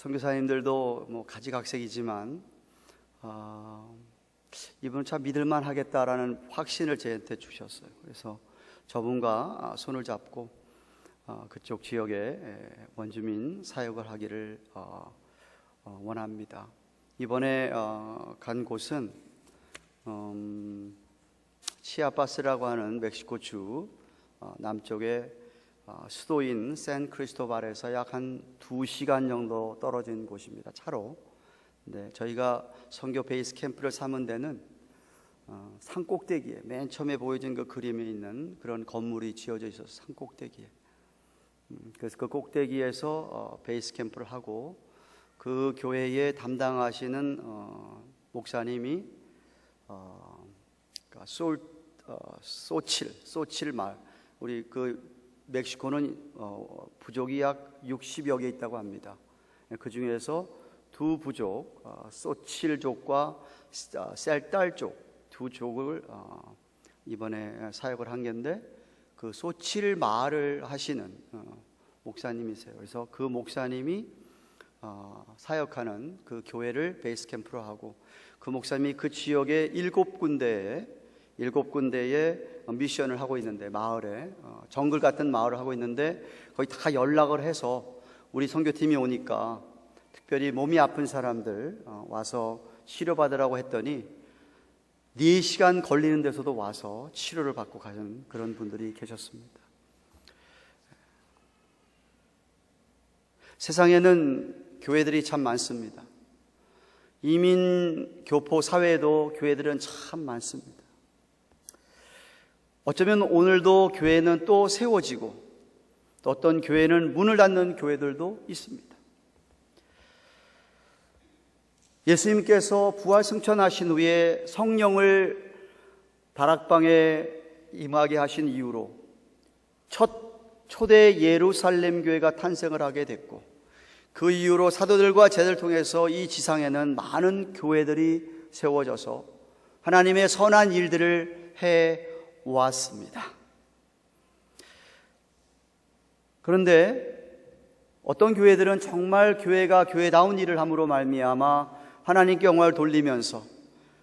선교사님들도 뭐 가지각색이지만 이분은 참 믿을만 하겠다라는 확신을 저한테 주셨어요. 그래서 저분과 손을 잡고 그쪽 지역에 원주민 사역을 하기를 원합니다. 이번에 간 곳은 치아파스라고 하는 멕시코주 남쪽의 수도인 샌 크리스토발에서 약 한 2시간 정도 떨어진 곳입니다. 차로. 네, 저희가 선교 베이스 캠프를 삼은 데는 산 꼭대기에, 맨 처음에 보여진 그 그림에 있는 그런 건물이 지어져 있어서 산 꼭대기에, 그래서 그 꼭대기에서 베이스 캠프를 하고, 그 교회에 담당하시는 목사님이 소칠 마을, 우리 그 멕시코는 부족이 약 60여 개 있다고 합니다. 그 중에서 두 부족, 소칠족과 셀달족 두 족을 이번에 사역을 한 건데, 그 소칠 마을을 하시는 목사님이세요. 그래서 그 목사님이 사역하는 그 교회를 베이스 캠프로 하고, 그 목사님이 그 지역의 7군데에 미션을 하고 있는데, 마을에 정글 같은 마을을 하고 있는데, 거의 다 연락을 해서 우리 선교팀이 오니까 특별히 몸이 아픈 사람들 와서 치료받으라고 했더니 4시간 걸리는 데서도 와서 치료를 받고 가는 그런 분들이 계셨습니다. 세상에는 교회들이 참 많습니다. 이민 교포 사회에도 교회들은 참 많습니다. 어쩌면 오늘도 교회는 또 세워지고, 또 어떤 교회는 문을 닫는 교회들도 있습니다. 예수님께서 부활 승천하신 후에 성령을 다락방에 임하게 하신 이후로 첫 초대 예루살렘 교회가 탄생을 하게 됐고, 그 이후로 사도들과 제자들을 통해서 이 지상에는 많은 교회들이 세워져서 하나님의 선한 일들을 해 왔습니다. 그런데 어떤 교회들은 정말 교회가 교회다운 일을 함으로 말미암아 하나님께 영광을 돌리면서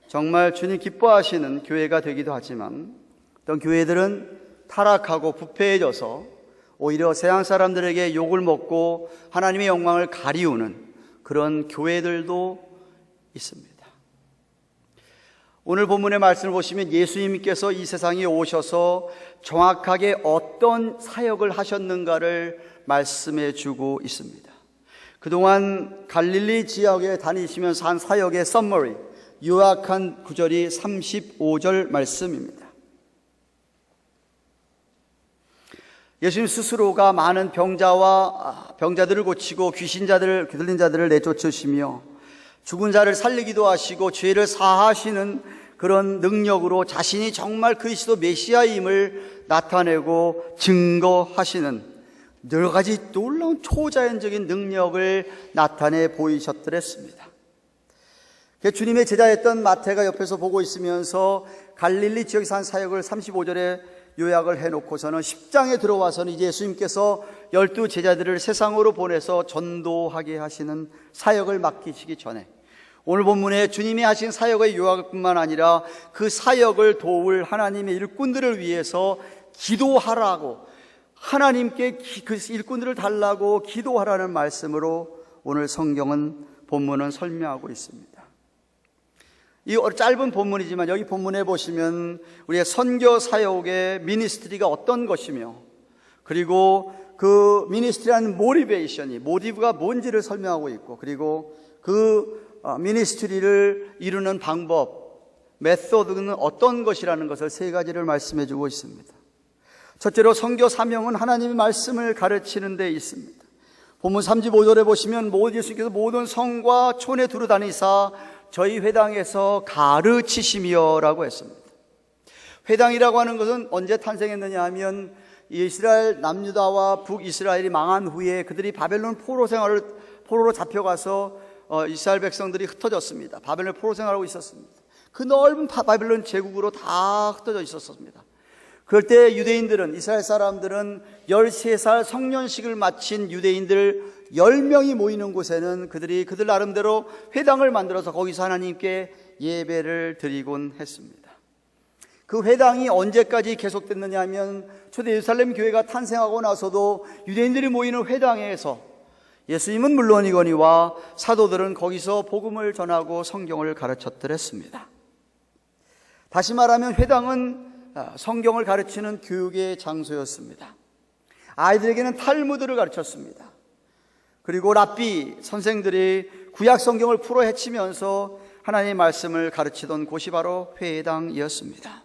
정말 주님 기뻐하시는 교회가 되기도 하지만, 어떤 교회들은 타락하고 부패해져서 오히려 세상 사람들에게 욕을 먹고 하나님의 영광을 가리우는 그런 교회들도 있습니다. 오늘 본문의 말씀을 보시면 예수님께서 이 세상에 오셔서 정확하게 어떤 사역을 하셨는가를 말씀해 주고 있습니다. 그동안 갈릴리 지역에 다니시면서 한 사역의 서머리, 요약한 구절이 35절 말씀입니다. 예수님 스스로가 많은 병자들을 고치고 들린 자들을 내쫓으시며 죽은 자를 살리기도 하시고 죄를 사하시는 그런 능력으로 자신이 정말 그리스도 메시아임을 나타내고 증거하시는 여러 가지 놀라운 초자연적인 능력을 나타내 보이셨더랬습니다. 주님의 제자였던 마태가 옆에서 보고 있으면서 갈릴리 지역에서 한 사역을 35절에 요약을 해놓고서는 10장에 들어와서는 이제 예수님께서 12 제자들을 세상으로 보내서 전도하게 하시는 사역을 맡기시기 전에, 오늘 본문에 주님이 하신 사역의 요약뿐만 아니라 그 사역을 도울 하나님의 일꾼들을 위해서 기도하라고, 하나님께 그 일꾼들을 달라고 기도하라는 말씀으로 오늘 본문은 설명하고 있습니다. 이 짧은 본문이지만 여기 본문에 보시면 우리의 선교 사역의 미니스트리가 어떤 것이며, 그리고 그 미니스트리라는 모티브가 뭔지를 설명하고 있고, 그리고 그 미니스트리를 이루는 방법, 메소드는 어떤 것이라는 것을 3가지를 말씀해 주고 있습니다. 첫째로 선교 사명은 하나님의 말씀을 가르치는 데 있습니다. 본문 35절에 보시면 예수님께서 모든 성과 촌에 두루다니사 저희 회당에서 가르치시며 라고 했습니다. 회당이라고 하는 것은 언제 탄생했느냐 하면, 이스라엘 남유다와 북이스라엘이 망한 후에 그들이 바벨론 포로로 잡혀가서 이스라엘 백성들이 흩어졌습니다. 바벨론 포로 생활하고 있었습니다. 그 넓은 바벨론 제국으로 다 흩어져 있었습니다. 그럴 때 이스라엘 사람들은 13살 성년식을 마친 유대인들 10명이 모이는 곳에는 그들 나름대로 회당을 만들어서 거기서 하나님께 예배를 드리곤 했습니다. 그 회당이 언제까지 계속됐느냐 하면 초대 예루살렘 교회가 탄생하고 나서도 유대인들이 모이는 회당에서 예수님은 물론이거니와 사도들은 거기서 복음을 전하고 성경을 가르쳤더랬습니다. 다시 말하면 회당은 성경을 가르치는 교육의 장소였습니다. 아이들에게는 탈무드를 가르쳤습니다. 그리고 랍비 선생들이 구약 성경을 풀어 헤치면서 하나님의 말씀을 가르치던 곳이 바로 회당이었습니다.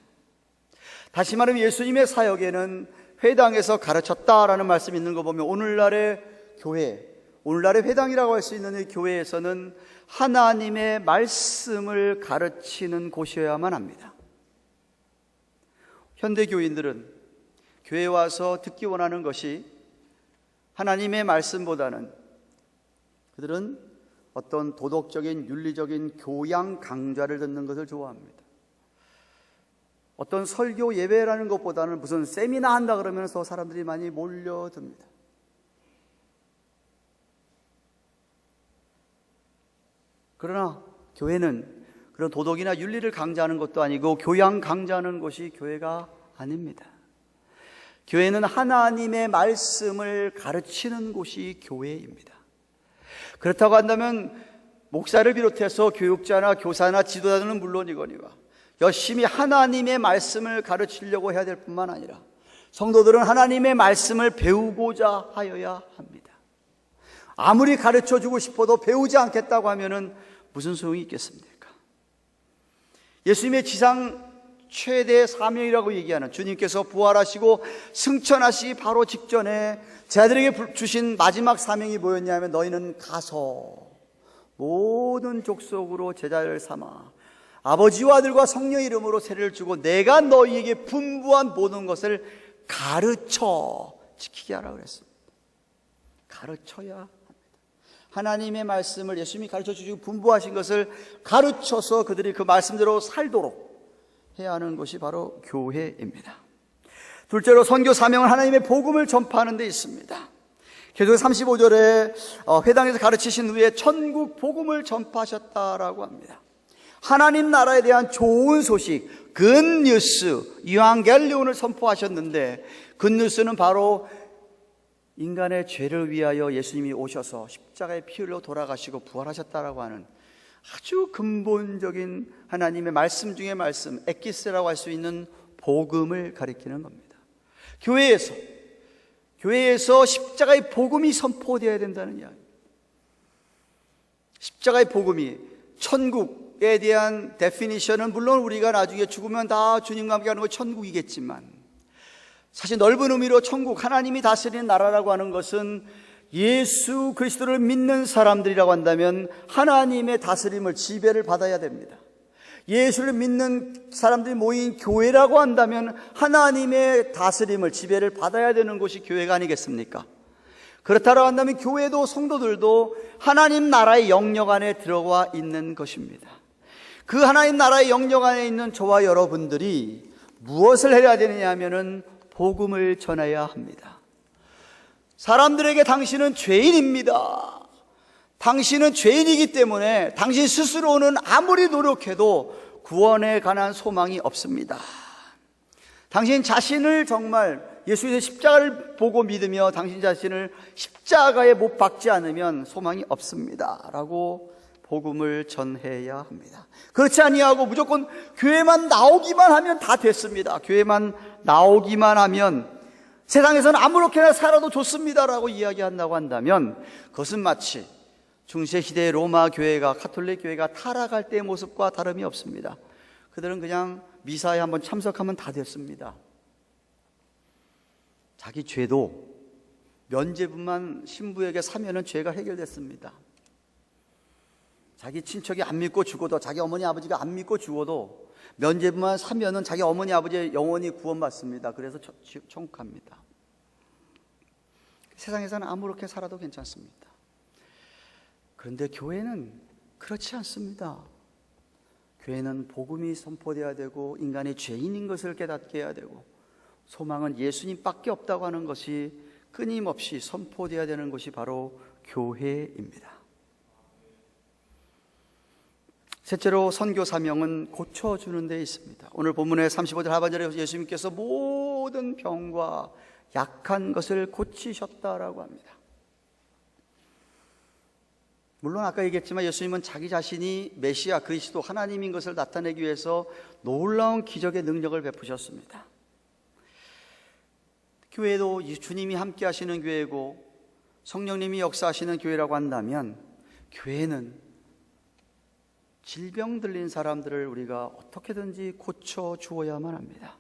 다시 말하면 예수님의 사역에는 회당에서 가르쳤다라는 말씀이 있는 거 보면 오늘날의 교회, 오늘날의 회당이라고 할 수 있는 이 교회에서는 하나님의 말씀을 가르치는 곳이어야만 합니다. 현대 교인들은 교회에 와서 듣기 원하는 것이 하나님의 말씀보다는 그들은 어떤 도덕적인 윤리적인 교양 강좌를 듣는 것을 좋아합니다. 어떤 설교 예배라는 것보다는 무슨 세미나 한다 그러면서 사람들이 많이 몰려듭니다. 그러나 교회는 그런 도덕이나 윤리를 강좌하는 것도 아니고 교양 강좌하는 곳이 교회가 아닙니다. 교회는 하나님의 말씀을 가르치는 곳이 교회입니다. 그렇다고 한다면 목사를 비롯해서 교육자나 교사나 지도자들은 물론이거니와 열심히 하나님의 말씀을 가르치려고 해야 될 뿐만 아니라 성도들은 하나님의 말씀을 배우고자 하여야 합니다. 아무리 가르쳐주고 싶어도 배우지 않겠다고 하면은 무슨 소용이 있겠습니까? 예수님의 지상 최대 사명이라고 얘기하는 주님께서 부활하시고 승천하시기 바로 직전에 제자들에게 주신 마지막 사명이 뭐였냐면 너희는 가서 모든 족속으로 제자를 삼아 아버지와 아들과 성령의 이름으로 세례를 주고 내가 너희에게 분부한 모든 것을 가르쳐 지키게 하라고 그랬습니다. 가르쳐야 합니다. 하나님의 말씀을 예수님이 가르쳐 주시고 분부하신 것을 가르쳐서 그들이 그 말씀대로 살도록 해야 하는 것이 바로 교회입니다. 둘째로 선교 사명은 하나님의 복음을 전파하는 데 있습니다. 계속 35절에 회당에서 가르치신 후에 천국 복음을 전파하셨다라고 합니다. 하나님 나라에 대한 좋은 소식, 굿뉴스, 이방겔리온을 선포하셨는데 굿뉴스는 바로 인간의 죄를 위하여 예수님이 오셔서 십자가의 피 흘려 돌아가시고 부활하셨다라고 하는 아주 근본적인 하나님의 말씀 중의 말씀, 에키스라고 할 수 있는 복음을 가리키는 겁니다. 교회에서 십자가의 복음이 선포되어야 된다는 이야기. 십자가의 복음이 천국에 대한 데피니션은 물론 우리가 나중에 죽으면 다 주님과 함께 하는 건 천국이겠지만 사실 넓은 의미로 천국, 하나님이 다스리는 나라라고 하는 것은 예수 그리스도를 믿는 사람들이라고 한다면 하나님의 다스림을 지배를 받아야 됩니다. 예수를 믿는 사람들이 모인 교회라고 한다면 하나님의 다스림을 지배를 받아야 되는 곳이 교회가 아니겠습니까? 그렇다고 한다면 교회도 성도들도 하나님 나라의 영역 안에 들어와 있는 것입니다. 그 하나님 나라의 영역 안에 있는 저와 여러분들이 무엇을 해야 되느냐 하면은 복음을 전해야 합니다. 사람들에게 당신은 죄인입니다. 당신은 죄인이기 때문에 당신 스스로는 아무리 노력해도 구원에 관한 소망이 없습니다. 당신 자신을 정말 예수의 십자가를 보고 믿으며 당신 자신을 십자가에 못 박지 않으면 소망이 없습니다 라고 복음을 전해야 합니다. 그렇지 아니하고 무조건 교회만 나오기만 하면 다 됐습니다. 교회만 나오기만 하면 세상에서는 아무렇게나 살아도 좋습니다라고 이야기한다고 한다면 그것은 마치 중세시대의 로마 교회가 가톨릭 교회가 타락할 때의 모습과 다름이 없습니다. 그들은 그냥 미사에 한번 참석하면 다 됐습니다. 자기 죄도 면죄부만 신부에게 사면은 죄가 해결됐습니다. 자기 친척이 안 믿고 죽어도 자기 어머니 아버지가 안 믿고 죽어도 면죄부만 사면은 자기 어머니 아버지의 영혼이 구원받습니다. 그래서 천국 갑니다. 세상에서는 아무렇게 살아도 괜찮습니다. 그런데 교회는 그렇지 않습니다. 교회는 복음이 선포되어야 되고 인간의 죄인인 것을 깨닫게 해야 되고 소망은 예수님밖에 없다고 하는 것이 끊임없이 선포되어야 되는 것이 바로 교회입니다. 셋째로 선교 사명은 고쳐주는 데 있습니다. 오늘 본문의 35절 하반절에 예수님께서 모든 병과 약한 것을 고치셨다라고 합니다. 물론 아까 얘기했지만 예수님은 자기 자신이 메시아 그리스도 하나님인 것을 나타내기 위해서 놀라운 기적의 능력을 베푸셨습니다. 교회도 주님이 함께 하시는 교회고 성령님이 역사하시는 교회라고 한다면, 교회는 질병 들린 사람들을 우리가 어떻게든지 고쳐 주어야만 합니다.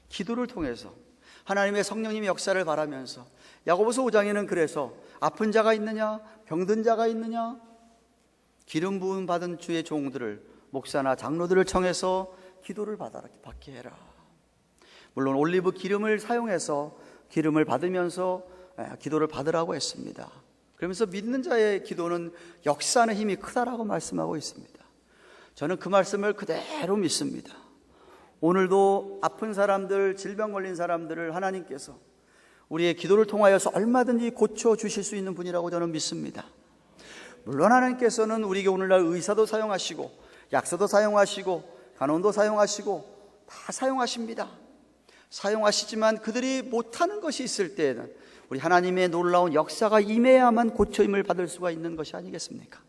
기도를 통해서 하나님의 성령님의 역사를 바라면서, 야고보서 5장에는 그래서 아픈 자가 있느냐, 병든 자가 있느냐, 기름 부음 받은 주의 종들을, 목사나 장로들을 청해서 기도를 받게 해라. 물론 올리브 기름을 사용해서 기름을 받으면서 기도를 받으라고 했습니다. 그러면서 믿는 자의 기도는 역사하는 힘이 크다라고 말씀하고 있습니다. 저는 그 말씀을 그대로 믿습니다. 오늘도 아픈 사람들, 질병 걸린 사람들을 하나님께서 우리의 기도를 통하여서 얼마든지 고쳐주실 수 있는 분이라고 저는 믿습니다. 물론 하나님께서는 우리에게 오늘날 의사도 사용하시고 약사도 사용하시고 간호도 사용하시고 다 사용하십니다. 사용하시지만 그들이 못하는 것이 있을 때에는 우리 하나님의 놀라운 역사가 임해야만 고쳐임을 받을 수가 있는 것이 아니겠습니까?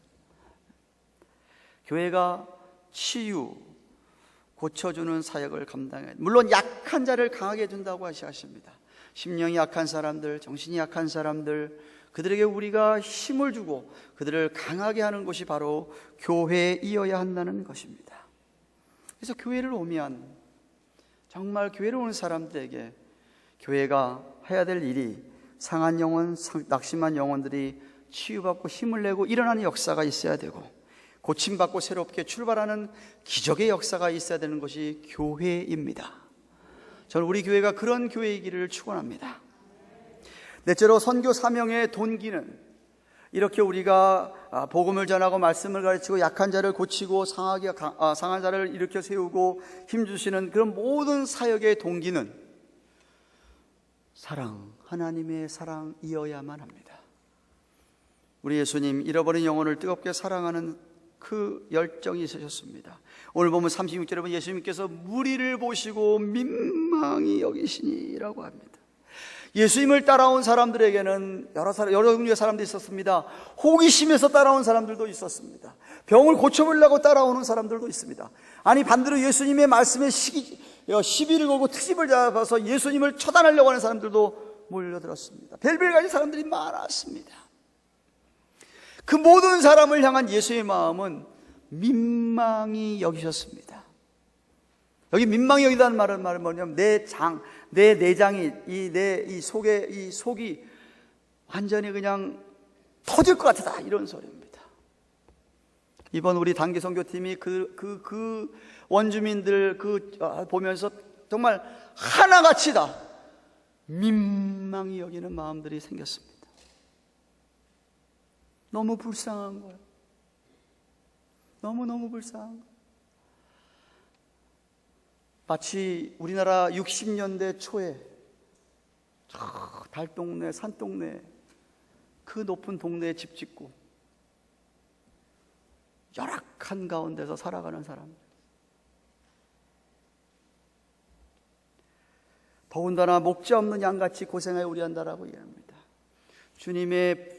교회가 치유, 고쳐주는 사역을 감당해야, 물론 약한 자를 강하게 해준다고 하십니다. 심령이 약한 사람들, 정신이 약한 사람들, 그들에게 우리가 힘을 주고 그들을 강하게 하는 것이 바로 교회이어야 한다는 것입니다. 그래서 교회를 오면, 정말 교회를 오는 사람들에게 교회가 해야 될 일이, 상한 영혼, 낙심한 영혼들이 치유받고 힘을 내고 일어나는 역사가 있어야 되고, 고침받고 새롭게 출발하는 기적의 역사가 있어야 되는 것이 교회입니다. 저는 우리 교회가 그런 교회이기를 축원합니다. 넷째로 선교 사명의 동기는, 이렇게 우리가 복음을 전하고 말씀을 가르치고 약한 자를 고치고 상한 자를 일으켜 세우고 힘주시는 그런 모든 사역의 동기는 사랑, 하나님의 사랑이어야만 합니다. 우리 예수님 잃어버린 영혼을 뜨겁게 사랑하는 그 열정이 있으셨습니다. 오늘 보면 36절에 보면 예수님께서 무리를 보시고 민망히 여기시니라고 합니다. 예수님을 따라온 사람들에게는 여러 종류의 사람들이 있었습니다. 호기심에서 따라온 사람들도 있었습니다. 병을 고쳐보려고 따라오는 사람들도 있습니다. 아니, 반대로 예수님의 말씀에 시비를 걸고 트집을 잡아서 예수님을 처단하려고 하는 사람들도 몰려들었습니다. 별별 가지 사람들이 많았습니다. 그 모든 사람을 향한 예수의 마음은 민망히 여기셨습니다. 여기 민망히 여기다는 말은 뭐냐면, 내 내장이, 이 속이 완전히 그냥 터질 것 같다, 이런 소리입니다. 이번 우리 단기 선교팀이 그 원주민들 보면서 정말 하나같이 다 민망히 여기는 마음들이 생겼습니다. 너무 불쌍한 거예요. 너무너무 불쌍한 거예요. 마치 우리나라 60년대 초에 달동네, 산동네, 그 높은 동네에 집 짓고 열악한 가운데서 살아가는 사람들, 더군다나 목자 없는 양같이 고생하여 우리한다라고 얘기합니다. 주님의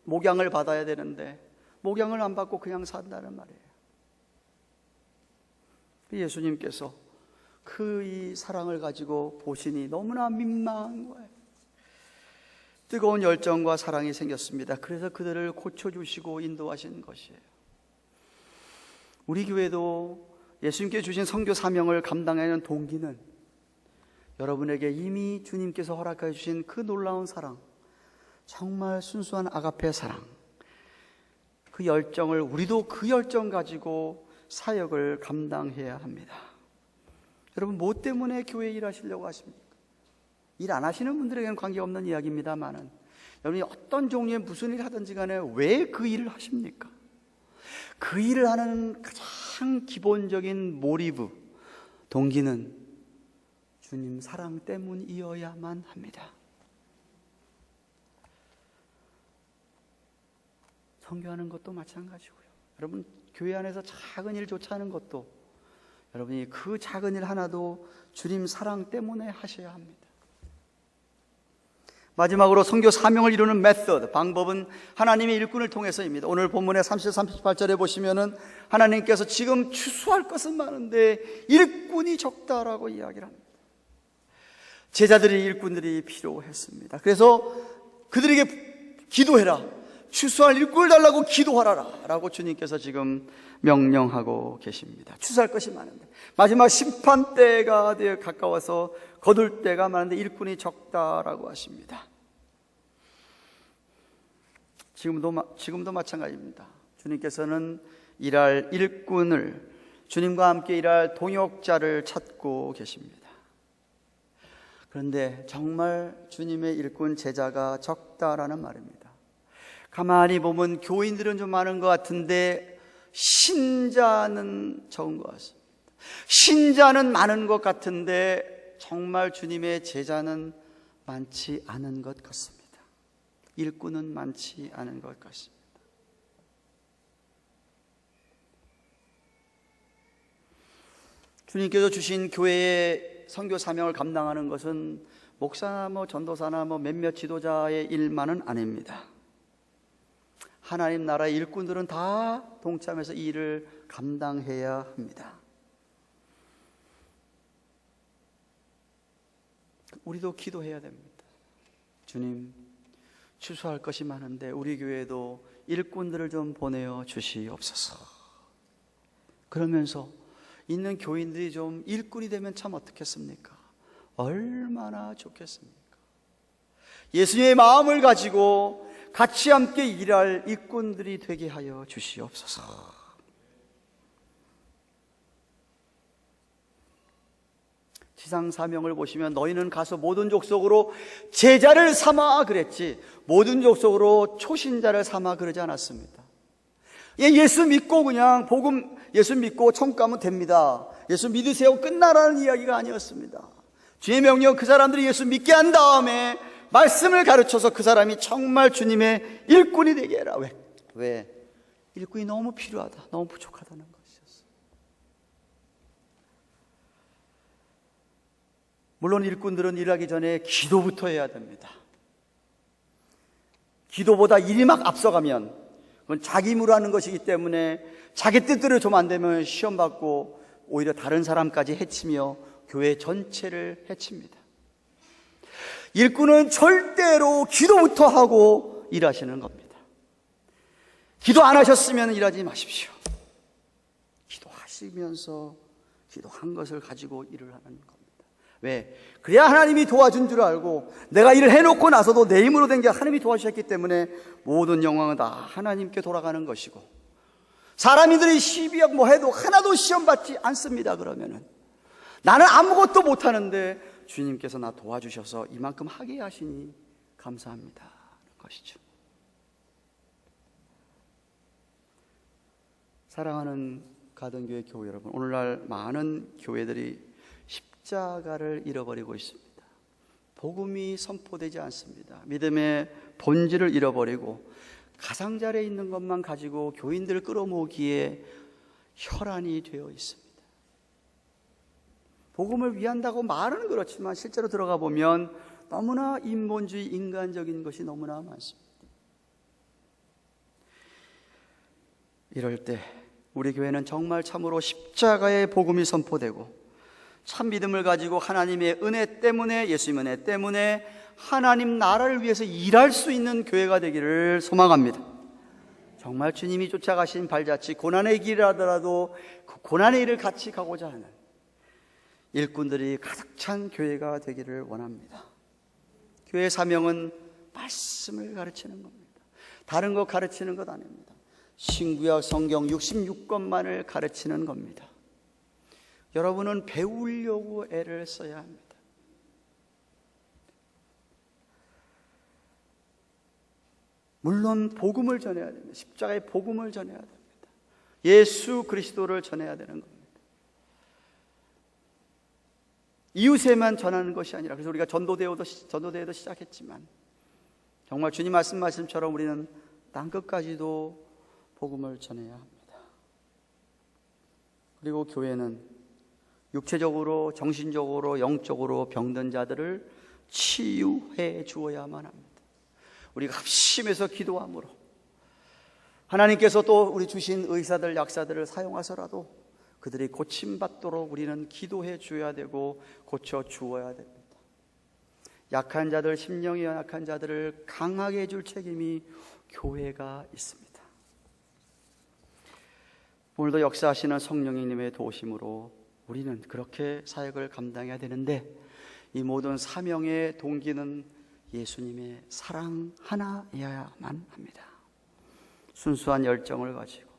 목양을 받아야 되는데 목양을 안 받고 그냥 산다는 말이에요. 예수님께서 이 사랑을 가지고 보시니 너무나 민망한 거예요. 뜨거운 열정과 사랑이 생겼습니다. 그래서 그들을 고쳐주시고 인도하신 것이에요. 우리 교회도 예수님께 주신 선교 사명을 감당하는 동기는 여러분에게 이미 주님께서 허락해 주신 그 놀라운 사랑, 정말 순수한 아가페 사랑, 그 열정을, 우리도 그 열정 가지고 사역을 감당해야 합니다. 여러분, 뭐 때문에 교회 일하시려고 하십니까? 일 안 하시는 분들에게는 관계없는 이야기입니다만은, 여러분이 어떤 종류의 무슨 일을 하든지 간에 왜 그 일을 하십니까? 그 일을 하는 가장 기본적인 모티브, 동기는 주님 사랑 때문이어야만 합니다. 선교하는 것도 마찬가지고요. 여러분, 교회 안에서 작은 일조차 하는 것도 여러분이 그 작은 일 하나도 주님 사랑 때문에 하셔야 합니다. 마지막으로 선교 사명을 이루는 메소드, 방법은 하나님의 일꾼을 통해서입니다. 오늘 본문의 30, 38절에 보시면은 하나님께서 지금 추수할 것은 많은데 일꾼이 적다라고 이야기를 합니다. 제자들이, 일꾼들이 필요했습니다. 그래서 그들에게 기도해라, 추수할 일꾼을 달라고 기도하라 라고 주님께서 지금 명령하고 계십니다. 추수할 것이 많은데, 마지막 심판 때가 되어 가까워서 거둘 때가 많은데 일꾼이 적다라고 하십니다. 지금도 마찬가지입니다. 주님께서는 일할 일꾼을, 주님과 함께 일할 동역자를 찾고 계십니다. 그런데 정말 주님의 일꾼 제자가 적다라는 말입니다. 가만히 보면 교인들은 좀 많은 것 같은데 신자는 적은 것 같습니다. 신자는 많은 것 같은데 정말 주님의 제자는 많지 않은 것 같습니다. 일꾼은 많지 않은 것 같습니다. 주님께서 주신 교회의 선교 사명을 감당하는 것은 목사나 전도사나 몇몇 지도자의 일만은 아닙니다. 하나님 나라의 일꾼들은 다 동참해서 이 일을 감당해야 합니다. 우리도 기도해야 됩니다. 주님, 추수할 것이 많은데 우리 교회에도 일꾼들을 좀 보내어 주시옵소서. 그러면서 있는 교인들이 좀 일꾼이 되면 참 어떻겠습니까? 얼마나 좋겠습니까? 예수님의 마음을 가지고 같이 함께 일할 일꾼들이 되게 하여 주시옵소서. 지상 사명을 보시면 너희는 가서 모든 족속으로 제자를 삼아 그랬지, 모든 족속으로 초신자를 삼아 그러지 않았습니다. 예수 믿고 그냥 복음 예수 믿고 천국 가면 됩니다, 예수 믿으세요 끝나라는 이야기가 아니었습니다. 주의 명령, 그 사람들이 예수 믿게 한 다음에 말씀을 가르쳐서 그 사람이 정말 주님의 일꾼이 되게 해라. 왜? 일꾼이 너무 필요하다, 너무 부족하다는 것이었어요. 물론 일꾼들은 일하기 전에 기도부터 해야 됩니다. 기도보다 일이 막 앞서가면 그건 자기 힘으로 하는 것이기 때문에 자기 뜻대로 좀 안 되면 시험받고 오히려 다른 사람까지 해치며 교회 전체를 해칩니다. 일꾼은 절대로 기도부터 하고 일하시는 겁니다. 기도 안 하셨으면 일하지 마십시오. 기도하시면서 기도한 것을 가지고 일을 하는 겁니다. 왜? 그래야 하나님이 도와준 줄 알고, 내가 일을 해놓고 나서도 내 힘으로 된 게 하나님이 도와주셨기 때문에 모든 영광은 다 하나님께 돌아가는 것이고, 사람들이 시비하고 해도 하나도 시험받지 않습니다. 그러면은 나는 아무것도 못하는데 주님께서 나 도와주셔서 이만큼 하게 하시니 감사합니다 하는 것이죠. 사랑하는 가든교회 교회 여러분, 오늘날 많은 교회들이 십자가를 잃어버리고 있습니다. 복음이 선포되지 않습니다. 믿음의 본질을 잃어버리고 가상자리에 있는 것만 가지고 교인들을 끌어모으기에 혈안이 되어 있습니다. 복음을 위한다고 말은 그렇지만 실제로 들어가 보면 너무나 인본주의, 인간적인 것이 너무나 많습니다. 이럴 때 우리 교회는 정말 참으로 십자가의 복음이 선포되고 참 믿음을 가지고 하나님의 은혜 때문에, 예수님의 은혜 때문에 하나님 나라를 위해서 일할 수 있는 교회가 되기를 소망합니다. 정말 주님이 쫓아가신 발자취, 고난의 길이라더라도 그 고난의 일을 같이 가고자 하는 일꾼들이 가득 찬 교회가 되기를 원합니다. 교회의 사명은 말씀을 가르치는 겁니다. 다른 거 가르치는 것 아닙니다. 신구약 성경 66권만을 가르치는 겁니다. 여러분은 배우려고 애를 써야 합니다. 물론 복음을 전해야 됩니다. 십자가의 복음을 전해야 됩니다. 예수 그리스도를 전해야 되는 겁니다. 이웃에만 전하는 것이 아니라, 그래서 우리가 전도대회도 시작했지만 정말 주님 말씀처럼 우리는 땅끝까지도 복음을 전해야 합니다. 그리고 교회는 육체적으로, 정신적으로, 영적으로 병든 자들을 치유해 주어야만 합니다. 우리가 합심해서 기도함으로 하나님께서 또 우리 주신 의사들, 약사들을 사용하서라도 그들이 고침받도록 우리는 기도해 줘야 되고 고쳐 주어야 됩니다. 약한 자들, 심령이 연약한 자들을 강하게 해줄 책임이 교회가 있습니다. 오늘도 역사하시는 성령님의 도우심으로 우리는 그렇게 사역을 감당해야 되는데, 이 모든 사명의 동기는 예수님의 사랑 하나여야만 합니다. 순수한 열정을 가지고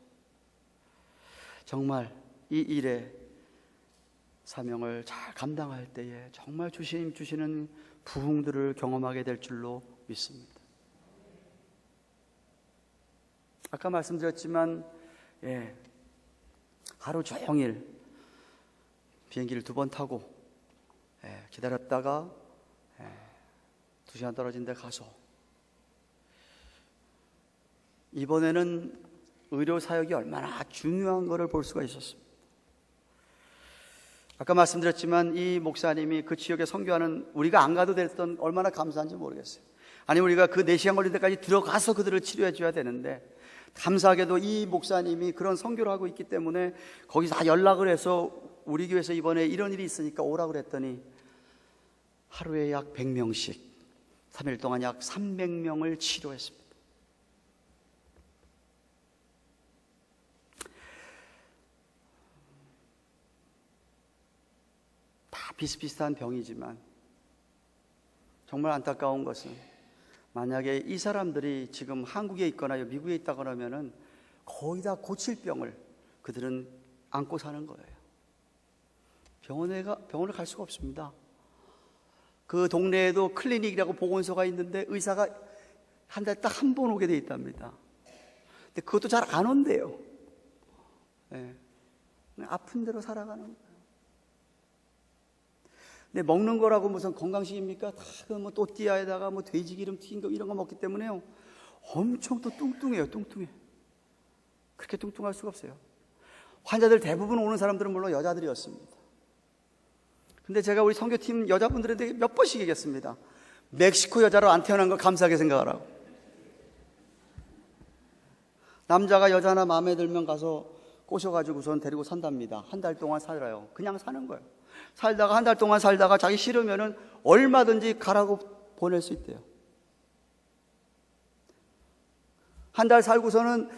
정말 이 일의 사명을 잘 감당할 때에 정말 주님 주시는 부흥들을 경험하게 될 줄로 믿습니다. 아까 말씀드렸지만 하루 종일 비행기를 2번 타고 기다렸다가 2시간 떨어진 데 가서 이번에는 의료 사역이 얼마나 중요한 것을 볼 수가 있었습니다. 아까 말씀드렸지만 이 목사님이 그 지역에 선교하는, 우리가 안 가도 됐던, 얼마나 감사한지 모르겠어요. 아니, 우리가 그 4시간 걸린 데까지 들어가서 그들을 치료해 줘야 되는데, 감사하게도 이 목사님이 그런 선교를 하고 있기 때문에 거기서 다 연락을 해서 우리 교회에서 이번에 이런 일이 있으니까 오라고 그랬더니 하루에 약 100명씩 3일 동안 약 300명을 치료했습니다. 다 비슷비슷한 병이지만 정말 안타까운 것은, 만약에 이 사람들이 지금 한국에 있거나 미국에 있다 그러면은 거의 다 고칠 병을 그들은 안고 사는 거예요. 병원을 갈 수가 없습니다. 그 동네에도 클리닉이라고 보건소가 있는데 의사가 한 달에 딱 한 번 오게 돼 있답니다. 근데 그것도 잘 안 온대요. 아픈 대로 살아가는 거예요. 근데 먹는 거라고 무슨 건강식입니까? 다 뭐 또띠아에다가 뭐 돼지 기름 튀긴 거 이런 거 먹기 때문에요, 엄청 또 뚱뚱해요. 뚱뚱해. 그렇게 뚱뚱할 수가 없어요. 환자들 대부분 오는 사람들은 물론 여자들이었습니다. 근데 제가 우리 선교팀 여자분들한테 몇 번씩 얘기했습니다. 멕시코 여자로 안 태어난 거 감사하게 생각하라고. 남자가 여자 하나 마음에 들면 가서 꼬셔가지고선 데리고 산답니다. 한 달 동안 살아요. 그냥 사는 거예요. 살다가 한 달 동안 살다가 자기 싫으면은 얼마든지 가라고 보낼 수 있대요. 한 달 살고서는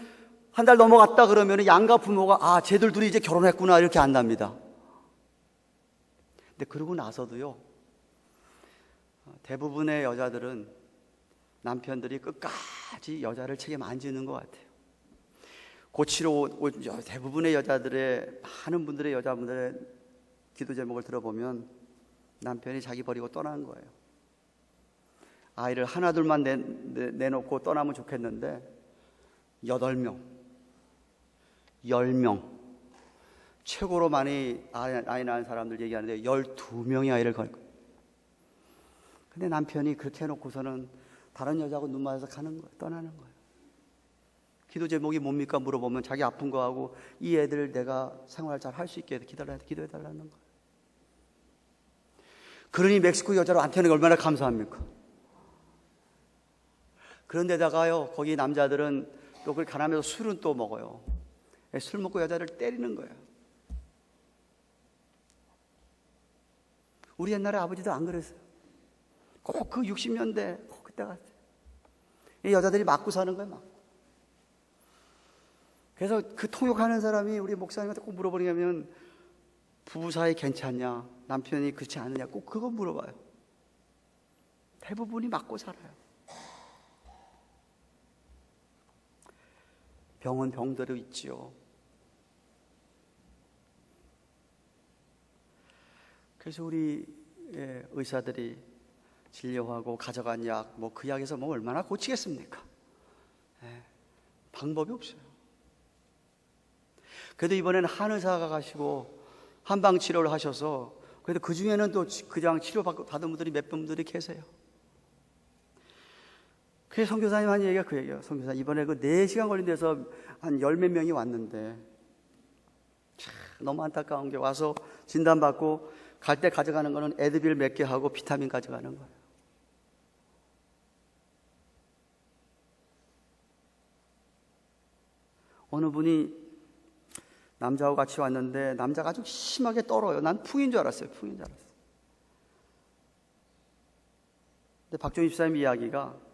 한 달 넘어갔다 그러면은 양가 부모가 쟤들 둘이 이제 결혼했구나 이렇게 안답니다. 근데 그러고 나서도요, 대부분의 여자들은 남편들이 끝까지 여자를 책임 안 지는 것 같아요. 고치러 대부분의 여자들의, 많은 분들의 여자분들의 기도 제목을 들어보면 남편이 자기 버리고 떠난 거예요. 아이를 하나 둘만 내놓고 떠나면 좋겠는데 8명, 10명, 최고로 많이 아이 낳은 사람들 얘기하는데 12명이 아이를 걸 거예요. 근데 남편이 그렇게 해놓고서는 다른 여자하고 눈 맞아서 가는 거예요. 떠나는 거예요. 기도 제목이 뭡니까 물어보면 자기 아픈 거하고 이 애들 내가 생활 잘 할 수 있게 기도해달라는 거예요. 그러니 멕시코 여자로 안 태어나는 게 얼마나 감사합니까? 그런데다가요, 거기 남자들은 또 그걸 가난해서 술은 또 먹어요. 술 먹고 여자를 때리는 거예요. 우리 옛날에 아버지도 안 그랬어요. 꼭 그 60년대 꼭 그때 같아요. 이 여자들이 맞고 사는 거예요, 막. 그래서 그 통역하는 사람이 우리 목사님한테 꼭 물어보냐면 부부 사이 괜찮냐, 남편이 그렇지 않느냐, 꼭 그거 물어봐요. 대부분이 맞고 살아요. 병은 병대로 있지요. 그래서 우리 의사들이 진료하고 가져간 약, 뭐 그 약에서 뭐 얼마나 고치겠습니까? 방법이 없어요. 그래도 이번에는 한의사가 가시고 한방 치료를 하셔서, 그래도 그 중에는 또 그냥 치료받은 분들이 몇 분들이 계세요. 그래서 선교사님 한 얘기가 그 얘기예요. 선교사님 이번에 그 4시간 걸린 데서 한 10몇 명이 왔는데 참 너무 안타까운 게 와서 진단받고 갈 때 가져가는 거는 에드빌 몇 개 하고 비타민 가져가는 거예요. 어느 분이 남자하고 같이 왔는데 남자가 아주 심하게 떨어요. 난 풍인 줄 알았어요. 풍인 줄 알았어요. 근데 박종희 집사님 이야기가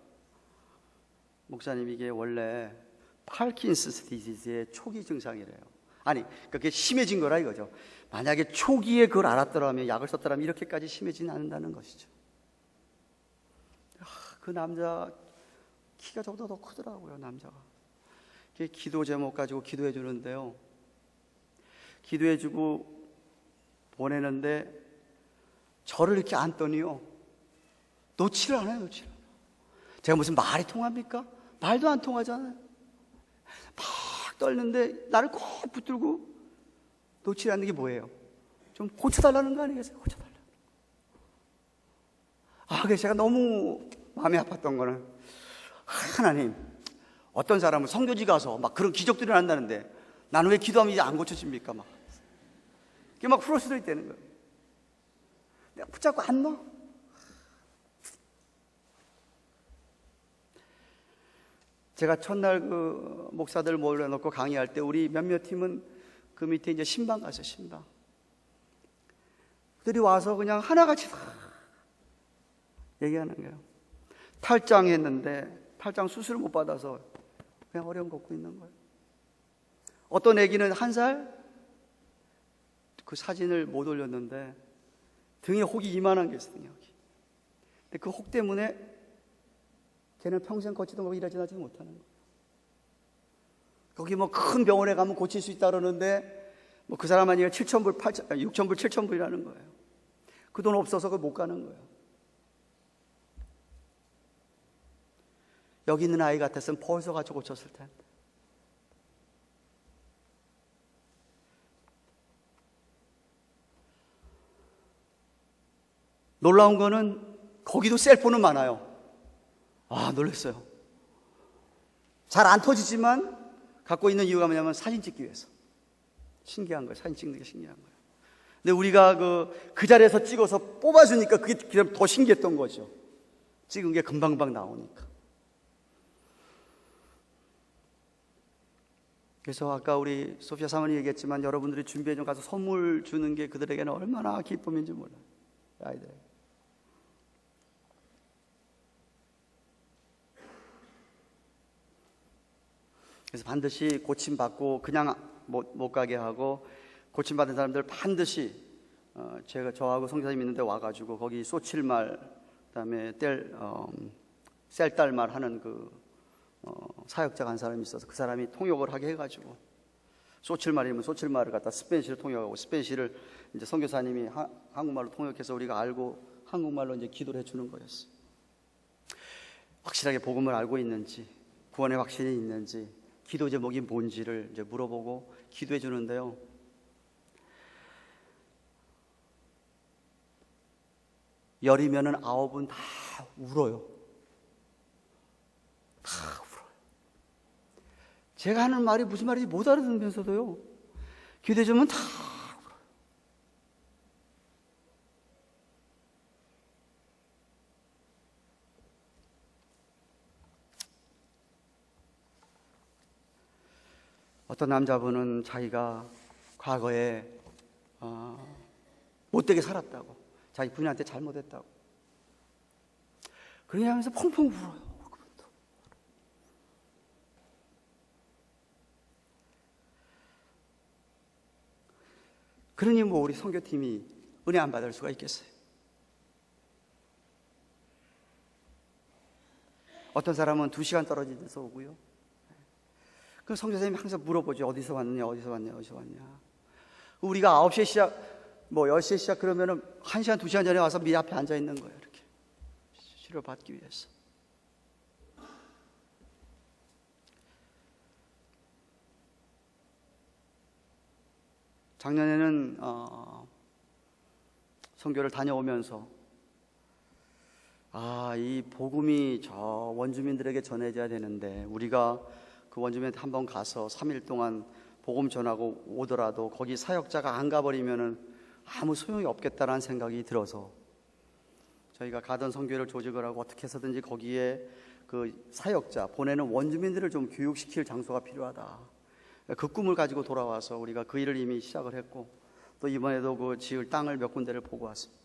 목사님 이게 원래 파킨슨스 디지즈의 초기 증상이래요. 아니 그게 심해진 거라 이거죠. 만약에 초기에 그걸 알았더라면 약을 썼더라면 이렇게까지 심해지지 않는다는 것이죠. 그 남자 키가 저보다 더 크더라고요. 남자가. 기도 제목 가지고 기도해 주는데요. 기도해 주고 보내는데 저를 이렇게 안더니요. 놓지를 않아요. 놓지를 않아요. 제가 무슨 말이 통합니까? 말도 안 통하잖아요. 막 떨는데 나를 꼭 붙들고 놓지 않는 게 뭐예요? 좀 고쳐달라는 거 아니겠어요? 고쳐달라. 그래서 제가 너무 마음이 아팠던 거는 하나님, 어떤 사람은 선교지 가서 막 그런 기적들이 난다는데 나는 왜 기도하면 이제 안 고쳐집니까? 그게 막 프로스들이 되는 거예요. 내가 붙잡고 안 넣어. 제가 첫날 그 목사들 모여놓고 강의할 때 우리 몇몇 팀은 그 밑에 이제 신방 갔어요. 신방. 그들이 와서 그냥 하나같이 다 얘기하는 거예요. 탈장했는데 탈장 수술을 못 받아서 그냥 어려움 겪고 있는 거예요. 어떤 애기는 1살 그 사진을 못 올렸는데 등에 혹이 이만한 게 있어요. 근데 그 혹 때문에 걔는 평생 걷지도 못하고 일하지도 못하는 거예요. 거기 뭐 큰 병원에 가면 고칠 수 있다 그러는데 뭐 그 사람 아니면 7,000불, 6,000불, 7,000불이라는 거예요. 그 돈 없어서 그걸 못 가는 거예요. 여기 있는 아이 같았으면 벌써 가지고 고쳤을 텐데. 놀라운 거는 거기도 셀폰은 많아요. 놀랐어요. 잘 안 터지지만 갖고 있는 이유가 뭐냐면 사진 찍기 위해서. 신기한 거예요. 사진 찍는 게 신기한 거예요. 근데 우리가 그 자리에서 찍어서 뽑아주니까 그게 더 신기했던 거죠. 찍은 게 금방금방 나오니까. 그래서 아까 우리 소피아 사모님 얘기했지만 여러분들이 준비해 좀 가서 선물 주는 게 그들에게는 얼마나 기쁨인지 몰라요. 아이들에게. 그래서 반드시 고침받고 그냥 못 가게 하고 고침받은 사람들 반드시 저하고 선교사님 있는데 와가지고 거기 소칠말 그다음에 셀달말 하는 사역자가 한 사람이 있어서 그 사람이 통역을 하게 해가지고 소칠말이면 소칠말을 갖다 스페니쉬를 통역하고 스페니쉬를 이제 선교사님이 한국말로 통역해서 우리가 알고 한국말로 이제 기도를 해주는 거였어요. 확실하게 복음을 알고 있는지 구원의 확신이 있는지 기도 제목이 뭔지를 이제 물어보고 기도해 주는데요. 열이면은 9은 다 울어요. 다 울어요. 제가 하는 말이 무슨 말인지 못 알아듣으면서도요. 기도해 주면 다 울어요. 어떤 남자분은 자기가 과거에 못되게 살았다고, 자기 부인한테 잘못했다고 그러냐 하면서 펑펑 울어요. 그러니 뭐 우리 선교팀이 은혜 안 받을 수가 있겠어요? 어떤 사람은 2시간 떨어진 데서 오고요. 그 선교사님이 항상 물어보죠. 어디서 왔냐, 어디서 왔냐, 어디서 왔냐. 우리가 9시에 시작, 10시에 시작 그러면은 1시간, 2시간 전에 와서 미 앞에 앉아 있는 거예요. 이렇게. 치료받기 위해서. 작년에는 선교를 다녀오면서 이 복음이 저 원주민들에게 전해져야 되는데 우리가 그 원주민한테 한번 가서 3일 동안 복음 전하고 오더라도 거기 사역자가 안 가버리면은 아무 소용이 없겠다라는 생각이 들어서 저희가 가던 선교회를 조직을 하고 어떻게 해서든지 거기에 그 사역자 보내는 원주민들을 좀 교육시킬 장소가 필요하다. 그 꿈을 가지고 돌아와서 우리가 그 일을 이미 시작을 했고 또 이번에도 그 지을 땅을 몇 군데를 보고 왔습니다.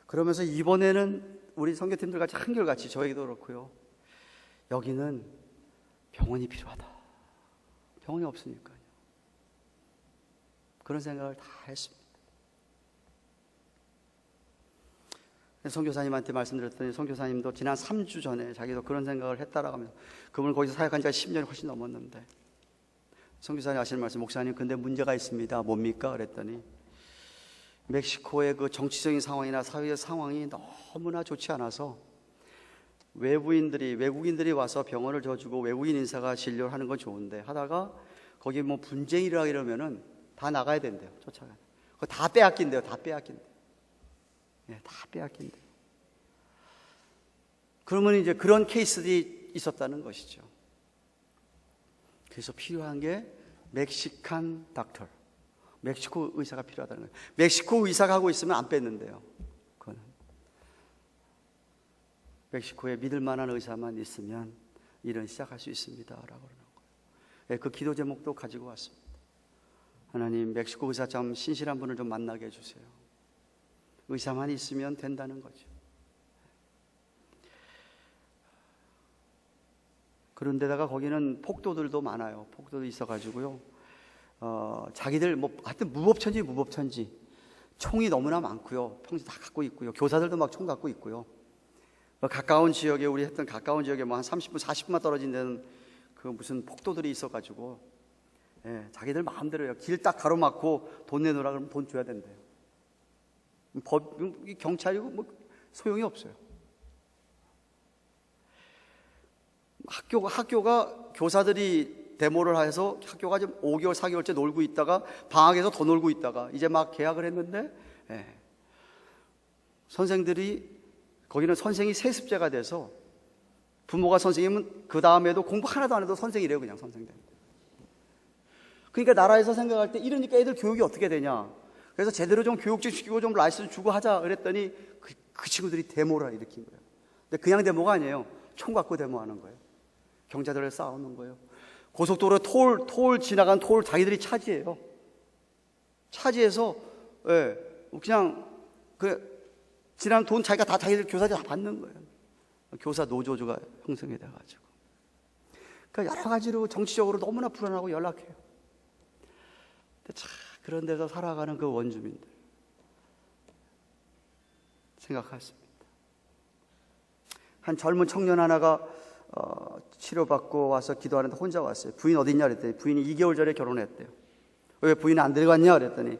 그러면서 이번에는 우리 선교팀들 같이 한결같이 저희도 그렇고요. 여기는 병원이 필요하다. 병원이 없으니까요. 그런 생각을 다 했습니다. 선교사님한테 말씀드렸더니 선교사님도 지난 3주 전에 자기도 그런 생각을 했다라고 하면서 그분은 거기서 사역한 지가 10년이 훨씬 넘었는데 선교사님 하시는 말씀, 목사님 근데 문제가 있습니다. 뭡니까? 그랬더니 멕시코의 그 정치적인 상황이나 사회의 상황이 너무나 좋지 않아서 외국인들이 와서 병원을 져주고 외국인 인사가 진료를 하는 건 좋은데 하다가 거기 뭐 분쟁이라 이러면은 다 나가야 된대요. 쫓아가요. 그거 다 빼앗긴대요. 다 빼앗긴대요. 예, 다 빼앗긴대요. 그러면 이제 그런 케이스들이 있었다는 것이죠. 그래서 필요한 게 멕시칸 닥터, 멕시코 의사가 필요하다는 거예요. 멕시코 의사가 하고 있으면 안 뺐는데요. 그거는 멕시코에 믿을 만한 의사만 있으면 일은 시작할 수 있습니다라고 그러는 거예요. 예, 그 기도 제목도 가지고 왔습니다. 하나님, 멕시코 의사 참 신실한 분을 좀 만나게 해주세요. 의사만 있으면 된다는 거죠. 그런데다가 거기는 폭도들도 많아요. 폭도도 있어가지고요. 자기들 하여튼 무법천지 총이 너무나 많고요. 평소 다 갖고 있고요. 교사들도 막 총 갖고 있고요. 가까운 지역에 우리 했던 가까운 지역에 뭐 한 30분 40분만 떨어진 데는 그 무슨 폭도들이 있어가지고 예, 자기들 마음대로요. 길 딱 가로막고 돈 내놓으라 그러면 돈 줘야 된대요. 경찰이고 뭐 소용이 없어요. 학교가 교사들이 데모를 해서 학교가 지금 5개월 4개월째 놀고 있다가 방학에서 더 놀고 있다가 이제 막 개학을 했는데 예, 거기는 선생이 세습제가 돼서 부모가 선생이면 그 다음에도 공부 하나도 안 해도 선생이래요. 그냥 선생들. 그러니까 나라에서 생각할 때 이러니까 애들 교육이 어떻게 되냐. 그래서 제대로 좀 교육 좀 시키고 좀 라이센스 주고 하자 그랬더니 그 친구들이 데모를 일으킨 거예요. 근데 그냥 데모가 아니에요. 총 갖고 데모하는 거예요. 경찰들을 싸우는 거예요. 고속도로 톨 지나간 톨 자기들이 차지해요. 차지해서 예, 그냥 지난 돈 자기가 다 자기들 교사들이 다 받는 거예요. 교사 노조가 형성이 돼가지고. 그러니까 여러 가지로 정치적으로 너무나 불안하고 연락해요. 근데 참 그런 데서 살아가는 그 원주민들 생각했습니다. 한 젊은 청년 하나가 치료받고 와서 기도하는데 혼자 왔어요. 부인 어디 있냐 그랬더니 부인이 2개월 전에 결혼했대요. 왜 부인 안 데려갔냐 그랬더니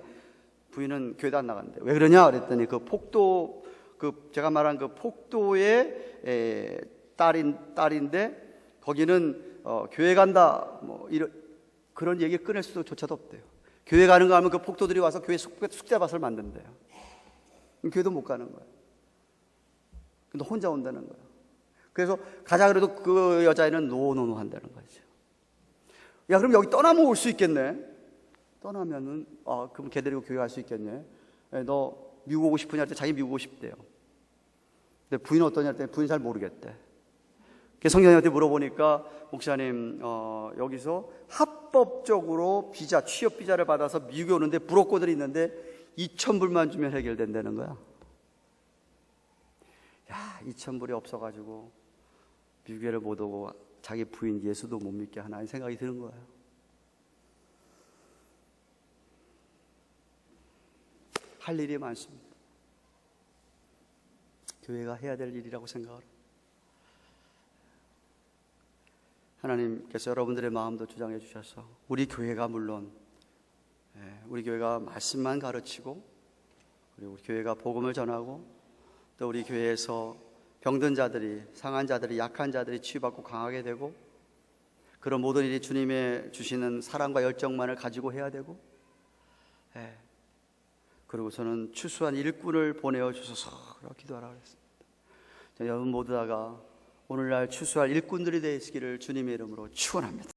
부인은 교회도 안 나갔는데 왜 그러냐 그랬더니 제가 말한 그 폭도의 딸인데 거기는 교회 간다 뭐 그런 얘기 끊을 수조차도 없대요. 교회 가는 거 하면 그 폭도들이 와서 교회 숙제밭을 만든대요. 교회도 못 가는 거예요. 근데 혼자 온다는 거예요. 그래서 가자 그래도 그 여자애는 노노노 한다는 거죠. 야, 그럼 여기 떠나면 올 수 있겠네. 떠나면은 그럼 걔 데리고 교회 갈 수 있겠네. 너 미국 오고 싶으냐 할 때 자기 미국 오고 싶대요. 근데 부인은 어떠냐 할 때 부인 잘 모르겠대. 그래서 성경한테 물어보니까 목사님 여기서 합법적으로 취업 비자를 받아서 미국에 오는데 브로커들이 있는데 2,000불만 주면 해결된다는 거야. 야, 2,000불이 없어가지고 미국에를 못 오고 자기 부인 예수도 못 믿게 하나 생각이 드는 거예요. 할 일이 많습니다. 교회가 해야 될 일이라고 생각을. 하나님께서 여러분들의 마음도 주장해 주셔서 우리 교회가 물론 우리 교회가 말씀만 가르치고 그리고 우리 교회가 복음을 전하고 또 우리 교회에서 병든 자들이 상한 자들이 약한 자들이 치유받고 강하게 되고 그런 모든 일이 주님의 주시는 사랑과 열정만을 가지고 해야 되고 그리고 저는 추수한 일꾼을 보내어 주소서 기도하라 그랬습니다. 여러분 모두 다가 오늘날 추수할 일꾼들이 되시기를 주님의 이름으로 축원합니다.